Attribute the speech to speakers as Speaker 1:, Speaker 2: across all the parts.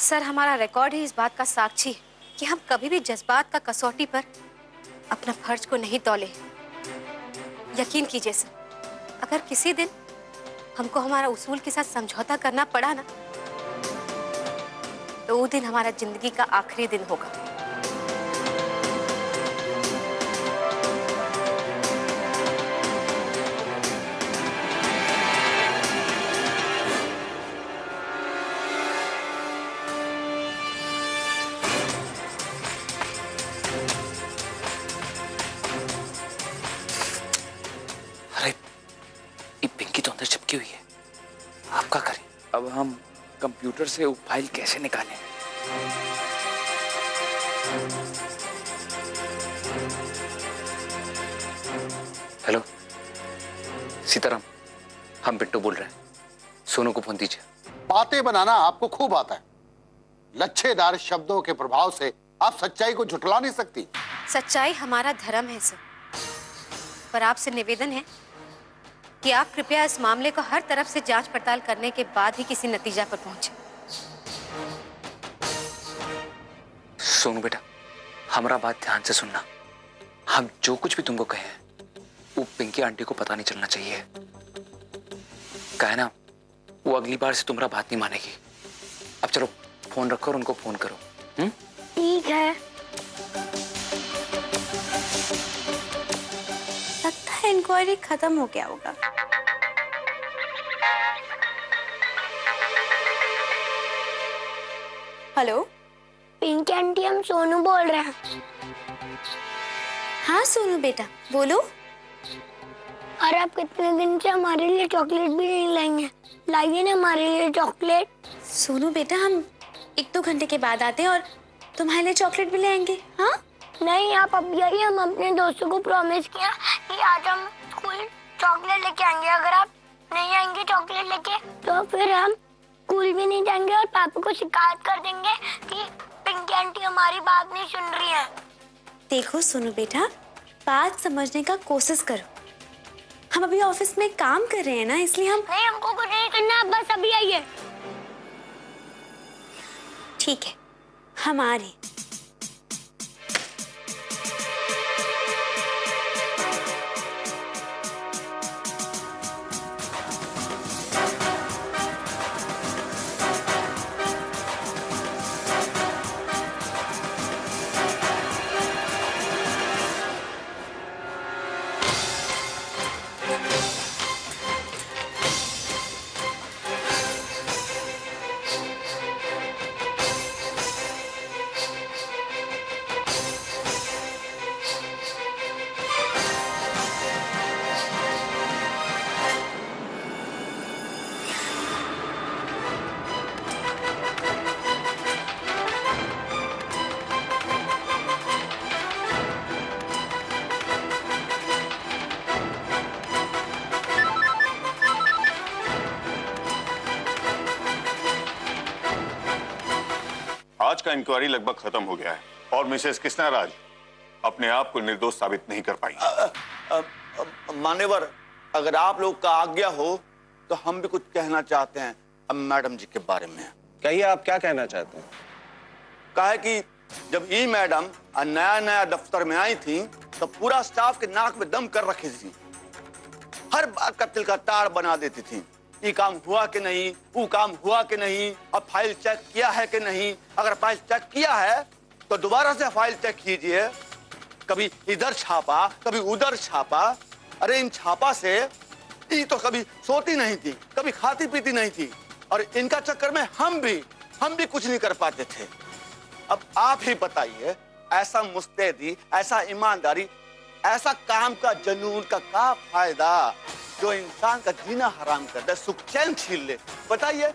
Speaker 1: Sir, हमारा record ही इस बात का साक्षी है कि हम कभी भी जज्बात का कसौटी पर अपना फर्ज को नहीं तौले। यकीन कीजिए सर, अगर किसी दिन हमको हमारा उसूल के साथ समझौता करना पड़ा ना, तो वो दिन हमारा जिंदगी का आखिरी दिन होगा।
Speaker 2: अरे ये पिंकी तो अंदर चिपकी हुई है, आप क्या करें? अब हम कंप्यूटर से वो फाइल कैसे निकालें? हेलो सीताराम, हम बिट्टू बोल रहे हैं, सोनू को फोन दीजिए।
Speaker 3: बातें बनाना आपको खूब आता है। लच्छेदार शब्दों के प्रभाव से आप सच्चाई को झुठला नहीं सकती।
Speaker 1: सच्चाई हमारा धर्म है सर, पर आपसे निवेदन है कि आप कृपया इस मामले को हर तरफ से जांच पड़ताल करने के बाद ही किसी नतीजा पर पहुंचे।
Speaker 2: सोनू बेटा, हमारा बात ध्यान से सुनना। हम जो कुछ भी तुमको कहे वो पिंकी आंटी को पता नहीं चलना चाहिए। कहे ना, वो अगली बार से तुम्हारा बात नहीं मानेगी। अब चलो फोन रखो और उनको फोन करो।
Speaker 4: ठीक है।
Speaker 5: लगता है इंक्वायरी खत्म हो गया होगा। हेलो
Speaker 4: पिंकी आंटी, हम सोनू बोल रहे हैं।
Speaker 5: हाँ सोनू बेटा बोलो।
Speaker 4: और आप कितने दिन से हमारे लिए चॉकलेट भी नहीं लाएंगे? लाइए ना हमारे लिए चॉकलेट।
Speaker 5: सोनू बेटा, हम 1-2 घंटे के बाद आते हैं और तुम्हारे लिए चॉकलेट भी ले आएंगे। हाँ
Speaker 4: नहीं, आप अभी आइए। हम अपने दोस्तों को प्रॉमिस किया कि आज हम स्कूल चॉकलेट लेके आएंगे। अगर आप नहीं आएंगे चॉकलेट लेके, तो फिर हम स्कूल भी नहीं जाएंगे और पापा को शिकायत कर देंगे कि पिंकी आंटी हमारी बात नहीं सुन रही है।
Speaker 5: देखो सोनू बेटा, बात समझने का कोशिश करो। हम अभी ऑफिस में काम कर रहे हैं ना, इसलिए हम
Speaker 4: नहीं, हमको कुछ नहीं करना। आप बस अभी आइए।
Speaker 5: ठीक है, हम आ रहे हैं।
Speaker 6: आज का इंक्वायरी लगभग खत्म हो गया है और मिसेस कृष्णा राज अपने आप को निर्दोष साबित नहीं कर पाई।
Speaker 7: मान्यवर, अगर आप लोग का आज्ञा हो तो हम भी कुछ कहना चाहते हैं अब मैडम जी के बारे में।
Speaker 8: कहिए, आप क्या कहना चाहते हैं?
Speaker 7: कहा कि जब ये मैडम नया नया दफ्तर में आई थी तो पूरा स्टाफ के नाक में दम कर रखी थी। हर बात का तिल का ताड़ बना देती थी। ये काम हुआ कि नहीं, वो काम हुआ कि नहीं, अब फाइल चेक किया है कि नहीं। अगर फाइल चेक किया है तो दोबारा से फाइल चेक कीजिए। कभी इधर छापा, कभी उधर छापा। अरे इन छापा से ये तो कभी सोती नहीं थी, कभी खाती पीती नहीं थी, और इनका चक्कर में हम भी कुछ नहीं कर पाते थे। अब आप ही बताइए, ऐसा मुस्तैदी, ऐसा ईमानदारी, ऐसा काम का जुनून का क्या फायदा जो इंसान का जीना हराम कर दे, सुख चैन छीन ले? बताइए।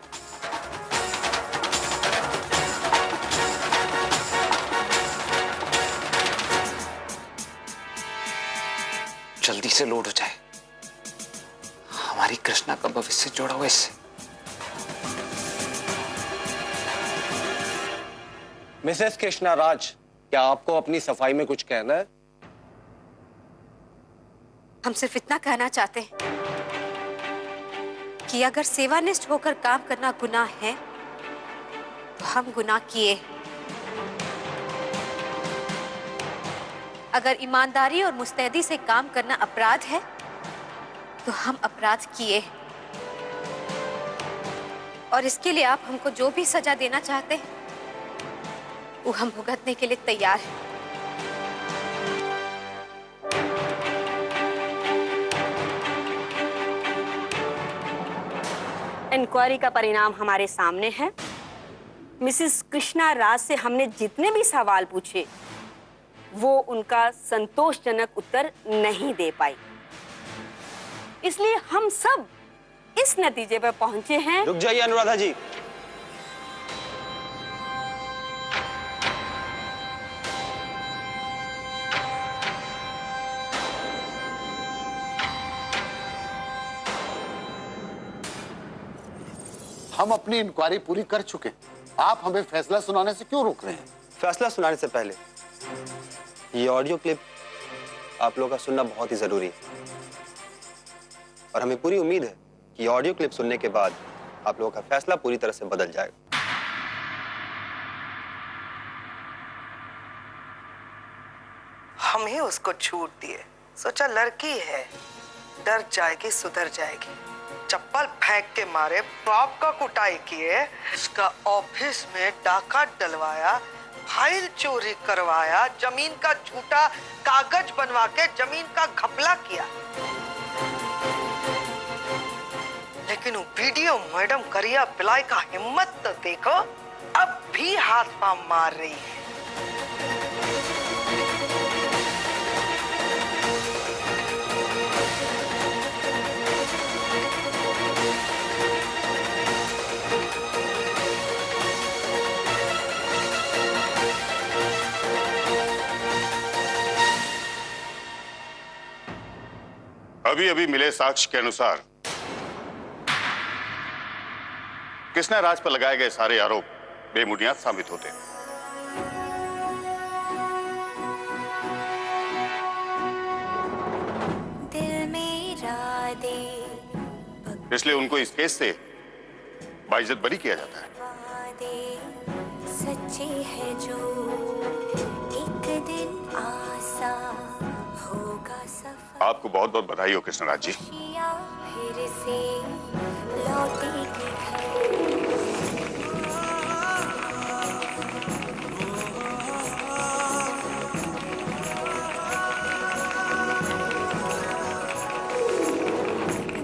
Speaker 2: जल्दी से लोड हो जाए, हमारी कृष्णा का भविष्य जोड़ा हुआ इससे।
Speaker 8: मिसेस कृष्णा राज, क्या आपको अपनी सफाई में कुछ कहना है?
Speaker 1: हम सिर्फ इतना कहना चाहते हैं कि अगर सेवानिष्ठ होकर काम करना गुनाह है तो हम गुनाह किए। अगर ईमानदारी और मुस्तैदी से काम करना अपराध है तो हम अपराध किए। और इसके लिए आप हमको जो भी सजा देना चाहते हैं वो हम भुगतने के लिए तैयार हैं।
Speaker 9: इंक्वायरी का परिणाम हमारे सामने है। मिसेस कृष्णा राज से हमने जितने भी सवाल पूछे वो उनका संतोषजनक उत्तर नहीं दे पाई, इसलिए हम सब इस नतीजे पर पहुंचे हैं।
Speaker 8: रुक जाइए अनुराधा जी।
Speaker 3: हम अपनी इंक्वायरी पूरी कर चुके हैं, आप हमें फैसला सुनाने से क्यों रोक रहे हैं?
Speaker 8: फैसला सुनाने से पहले ये ऑडियो क्लिप आप लोगों का सुनना बहुत ही जरूरी है और हमें पूरी उम्मीद है कि ऑडियो क्लिप सुनने के बाद आप लोगों का फैसला पूरी तरह से बदल जाएगा।
Speaker 10: हम ही उसको छूट दिए, सोचा लड़की है, डर जाएगी सुधर जाएगी। चप्पल फेंक के मारे, बाप का कुटाई किए, उसका ऑफिस में डाका डलवाया, फाइल चोरी करवाया, जमीन का झूठा कागज बनवा के जमीन का घपला किया। लेकिन वो वीडियो मैडम करिया पिलाई का हिम्मत तो देखो, अब भी हाथ पांव मार रही है।
Speaker 6: अभी अभी मिले साक्ष्य के अनुसार कृष्णा राज पर लगाए गए सारे आरोप बेबुनियाद साबित होते हैं।
Speaker 11: दिल मेरा दे,
Speaker 6: इसलिए उनको इस केस से बाइज्जत बरी किया जाता है।
Speaker 11: सच्ची है जो एक दिन आसा होगा सफर।
Speaker 6: आपको बहुत बहुत बधाई हो कृष्णा राज जी।
Speaker 11: फिर से लौटेगी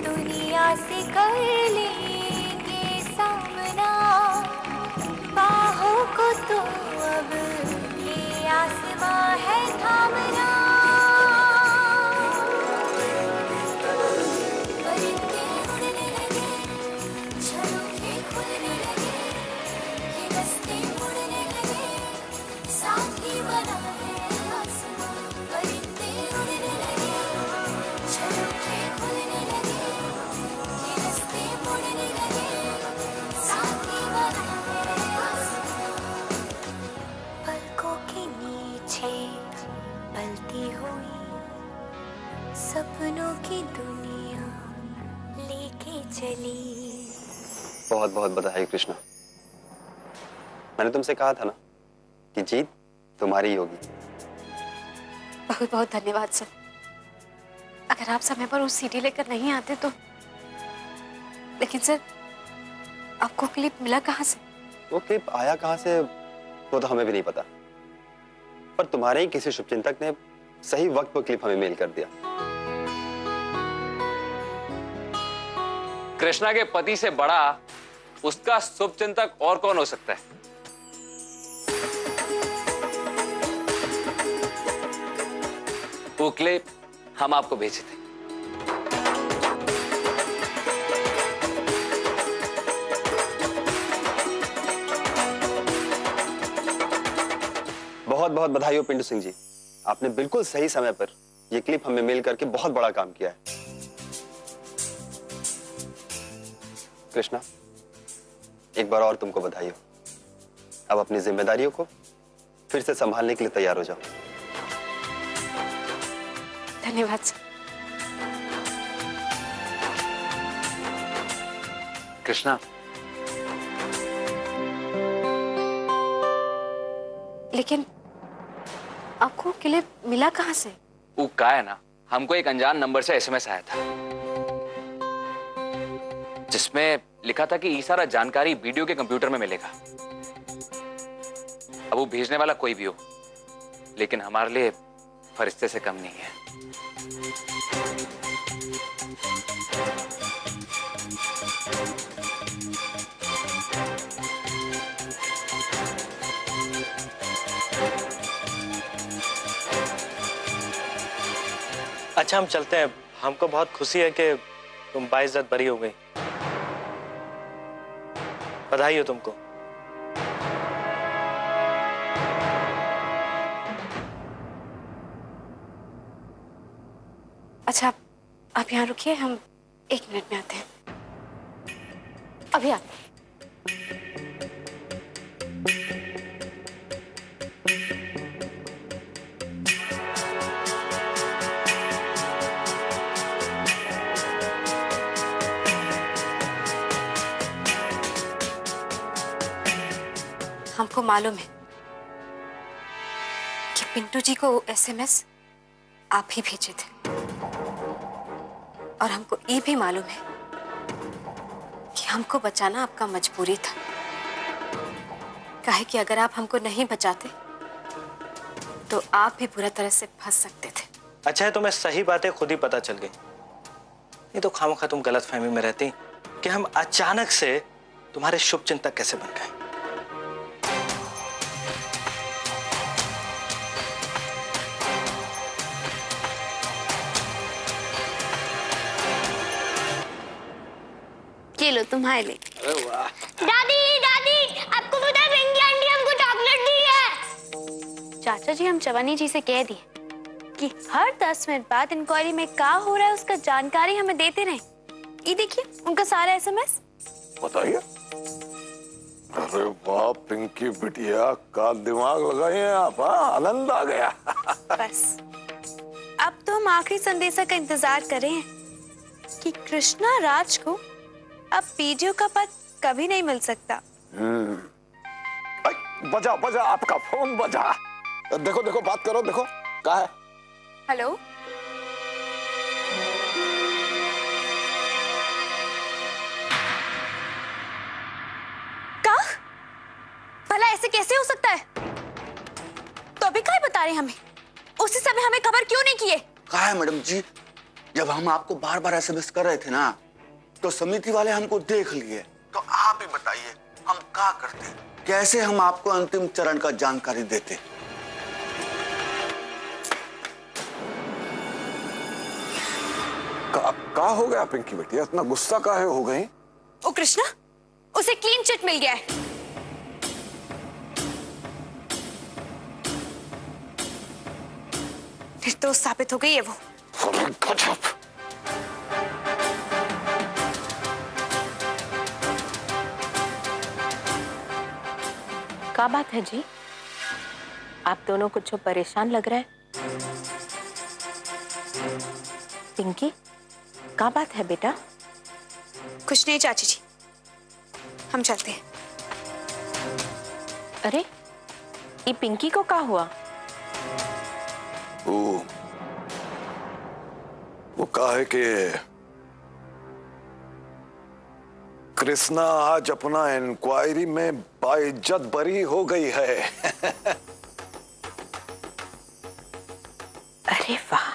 Speaker 11: दुनिया से कर लेंगे सामना, बाहों को तो अब ये आसमां है थामना। परिंदे उड़ने लगे, झरोखे खुलने लगे, ये रास्ते मुड़ने लगे, साथी बना है आसमां। परिंदे उड़ने लगे, झरोखे खुलने लगे, ये रास्ते मुड़ने लगे, साथी बना है आसमां। पलकों के नीचे पलती हुई सपनों की दुनिया लेके चली।
Speaker 8: बहुत बहुत बधाई कृष्णा। मैंने तुमसे कहा था ना कि जीत तुम्हारी होगी।
Speaker 1: बहुत बहुत धन्यवाद सर। अगर आप समय पर उस सीडी लेकर नहीं आते तो। लेकिन सर, आपको क्लिप मिला कहाँ से?
Speaker 8: वो क्लिप आया कहाँ से वो तो हमें भी नहीं पता, पर तुम्हारे ही किसी शुभचिंतक ने सही वक्त पर क्लिप हमें मेल कर दिया।
Speaker 2: कृष्णा के पति से बड़ा उसका शुभचिंतक और कौन हो सकता है? वो क्लिप हम आपको भेजे थे।
Speaker 8: बहुत बहुत बधाई हो पिंटू सिंह जी, आपने बिल्कुल सही समय पर यह क्लिप हमें मेल करके बहुत बड़ा काम किया है। कृष्णा, एक बार और तुमको बधाई हो। अब अपनी जिम्मेदारियों को फिर से संभालने के लिए तैयार हो जाओ।
Speaker 1: धन्यवाद सर।
Speaker 2: कृष्णा,
Speaker 1: लेकिन आपको क्लिप मिला कहाँ से?
Speaker 2: वो का है ना, हमको एक अनजान नंबर से एसएमएस आया था जिसमें लिखा था कि ये सारा जानकारी वीडियो के कंप्यूटर में मिलेगा। अब वो भेजने वाला कोई भी हो, लेकिन हमारे लिए फरिश्ते से कम नहीं है।
Speaker 12: अच्छा, हम चलते हैं। हमको बहुत खुशी है कि तुम बाइज्जत बरी हो गई। बधाई हो तुमको।
Speaker 1: अच्छा, आप यहाँ रुकिए, हम 1 मिनट में आते हैं। अभी आते हैं। हमको मालूम है कि पिंटू जी को एसएमएस आप ही भेजे थे, और हमको ये भी मालूम है कि हमको बचाना आपका मजबूरी था। काहे कि अगर आप हमको नहीं बचाते तो आप भी बुरा तरह से फंस सकते थे।
Speaker 12: अच्छा है तुम्हें सही बातें खुद ही पता चल गई, नहीं तो खामखा तुम गलतफहमी में रहती कि हम अचानक से तुम्हारे शुभ चिंतक कैसे बन गए।
Speaker 5: ये लो तुम्हारे लिए।
Speaker 12: अरे वाह।
Speaker 4: दादी दादी, आपको पता है पिंकी आंटी हमको चॉकलेट दी है।
Speaker 5: चाचा जी, हम चवन्नी जी से कह दिए कि हर 10 मिनट बाद इंक्वायरी में क्या हो रहा है उसका जानकारी हमें देते रहे। ये देखिए उनका सारा एसएमएस।
Speaker 6: बताइए। अरे वाह पिंकी बिटिया, का दिमाग लगाए हैं आप। आनंद आ गया।
Speaker 5: बस अब तो हम आखिरी संदेशा का इंतजार कर रहे हैं कि कृष्णा राज को अब पीडीओ का पद कभी नहीं मिल सकता।
Speaker 6: बजा बजा, आपका फोन बजा। देखो देखो, बात करो, देखो क्या है।
Speaker 5: हेलो, का भला ऐसे कैसे हो सकता है? तो अभी क्या बता रहे हमें? उसी समय हमें खबर क्यों नहीं किए?
Speaker 7: कहा है मैडम जी, जब हम आपको बार बार एसएमएस कर रहे थे ना, तो समिति वाले हमको देख लिए। तो आप ही बताइए हम क्या करते, कैसे हम आपको अंतिम चरण का जानकारी देते।
Speaker 6: का हो गया पिंकी बेटी, इतना गुस्सा काहे हो गई?
Speaker 5: ओ कृष्णा, उसे क्लीन चिट मिल गया है। निर्दोष साबित हो गई है वो।
Speaker 13: क्या बात है जी, आप दोनों कुछ परेशान लग रहा है। पिंकी, क्या बात है बेटा?
Speaker 5: कुछ नहीं चाची जी, हम चलते हैं।
Speaker 13: अरे ये पिंकी को क्या हुआ?
Speaker 6: वो कहा है कि कृष्णा आज अपना इंक्वायरी में बाइज्जत बरी हो गई है।
Speaker 13: अरे वाह,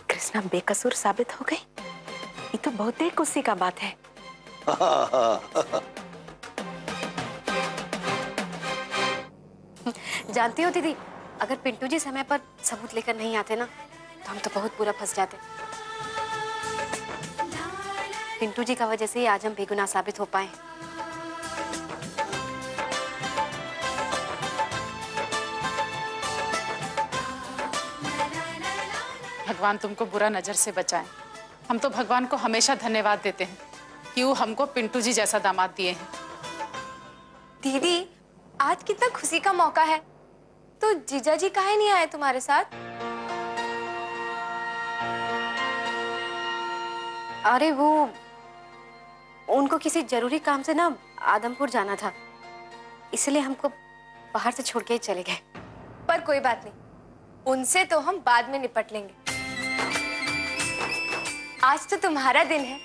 Speaker 13: कृष्णा बेकसूर साबित हो गई। ये तो बहुत ही खुशी का बात है।
Speaker 1: जानती हो दीदी, अगर पिंटू जी समय पर सबूत लेकर नहीं आते ना, तो हम तो बहुत बुरा फंस जाते। पिंटू जी का वजह से ही आज हम बेगुनाह साबित हो पाए।
Speaker 14: भगवान तुमको बुरा नजर से बचाए। हम तो भगवान को हमेशा धन्यवाद देते हैं कि वो हमको पिंटू जी जैसा दामाद दिए हैं।
Speaker 1: दीदी, आज कितना खुशी का मौका है, तो जीजा जी काहे नहीं आए तुम्हारे साथ? अरे वो उनको हमको किसी जरूरी काम से ना आदमपुर जाना था, इसलिए हमको बाहर से छोड़ के ही चले गए।
Speaker 15: पर कोई बात नहीं, उनसे तो हम बाद में निपट लेंगे। आज तो तुम्हारा दिन है,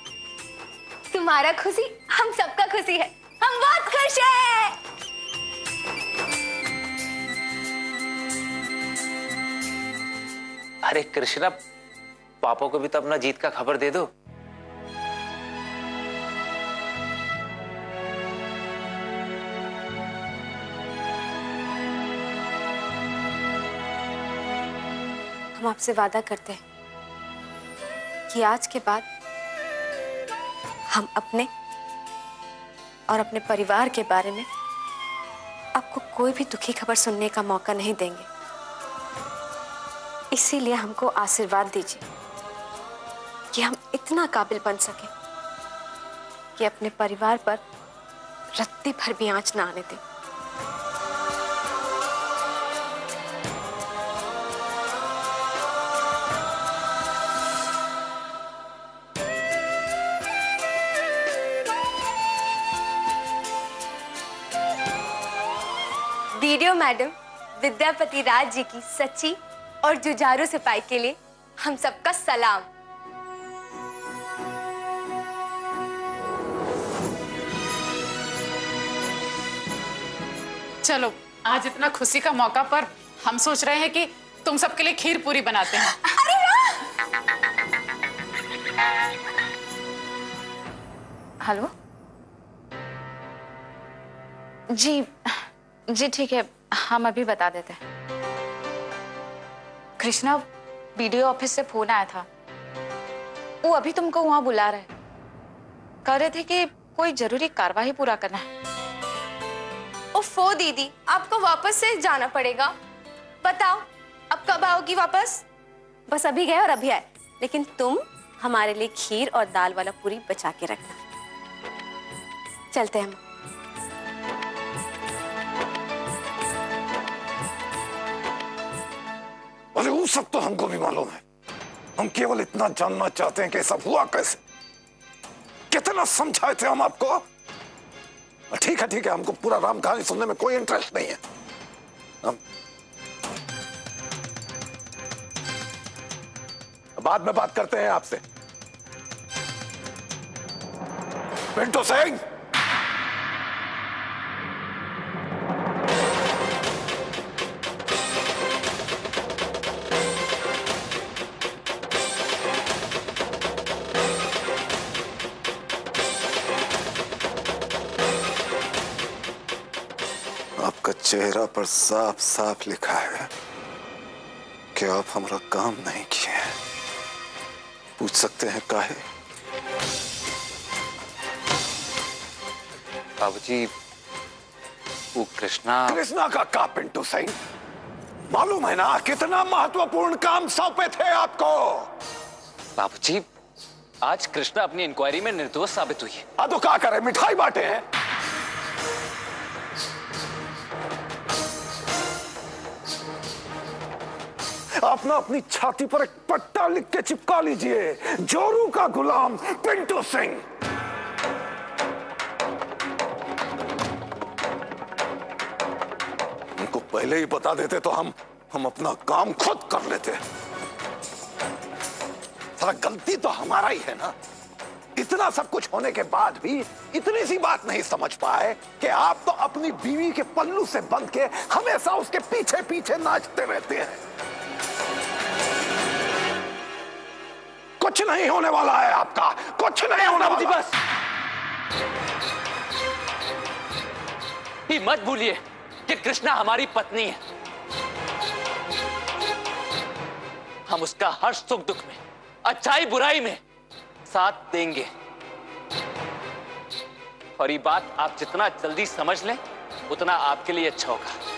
Speaker 15: तुम्हारा खुशी हम सबका खुशी है, हम बहुत खुश हैं।
Speaker 12: अरे कृष्णा, पापा को भी तो अपना जीत का खबर दे दो।
Speaker 1: हम आपसे वादा करते हैं कि आज के बाद हम अपने और अपने परिवार के बारे में आपको कोई भी दुखी खबर सुनने का मौका नहीं देंगे। इसीलिए हमको आशीर्वाद दीजिए कि हम इतना काबिल बन सके कि अपने परिवार पर रत्ती भर भी आंच ना आने दें।
Speaker 15: वीडियो मैडम विद्यापति राज जी की सच्ची और जुझारू सिपाही के लिए हम सबका सलाम।
Speaker 14: चलो, आज इतना खुशी का मौका पर हम सोच रहे हैं कि तुम सबके लिए खीर पूरी बनाते हैं।
Speaker 13: हेलो जी, जी ठीक है, हम अभी बता देते हैं। कृष्णा, वीडियो ऑफिस से फोन आया था, वो अभी तुमको वहां बुला रहे, कह रहे थे कि कोई जरूरी कार्रवाई पूरा करना है।
Speaker 15: ओफो दीदी, आपको वापस से जाना पड़ेगा। बताओ अब कब आओगी वापस?
Speaker 1: बस अभी गए और अभी आए, लेकिन तुम हमारे लिए खीर और दाल वाला पूरी बचा के रखना। चलते हैं हम।
Speaker 6: अरे वो सब तो हमको भी मालूम है, हम केवल इतना जानना चाहते हैं कि सब हुआ कैसे, कितना समझाए थे हम आपको। ठीक है, हमको पूरा राम कहानी सुनने में कोई इंटरेस्ट नहीं है। हम बाद में बात करते हैं आपसे। पिंटू सिंह, आपका चेहरा पर साफ साफ लिखा है कि आप हमारा काम नहीं किए हैं। पूछ सकते हैं काहे?
Speaker 2: बाबूजी, वो कृष्णा
Speaker 6: का पिंटू सिंह, मालूम है ना कितना महत्वपूर्ण काम सौंपे थे आपको।
Speaker 2: बाबूजी, आज कृष्णा अपनी इंक्वायरी में निर्दोष साबित हुई है।
Speaker 6: तो क्या करे, मिठाई बांटे हैं। आप ना अपनी छाती पर एक पट्टा लिख के चिपका लीजिए, जोरू का गुलाम पिंटू सिंह। उनको पहले ही बता देते तो हम अपना काम खुद कर लेते। सारा गलती तो हमारा ही है ना। इतना सब कुछ होने के बाद भी इतनी सी बात नहीं समझ पाए कि आप तो अपनी बीवी के पल्लू से बंध के हमेशा उसके पीछे पीछे नाचते रहते हैं। कुछ नहीं होने वाला है आपका, कुछ नहीं होने वाला।
Speaker 2: बस ये मत भूलिए कि कृष्णा हमारी पत्नी है। हम उसका हर सुख दुख में, अच्छाई बुराई में साथ देंगे। और ये बात आप जितना जल्दी समझ लें उतना आपके लिए अच्छा होगा।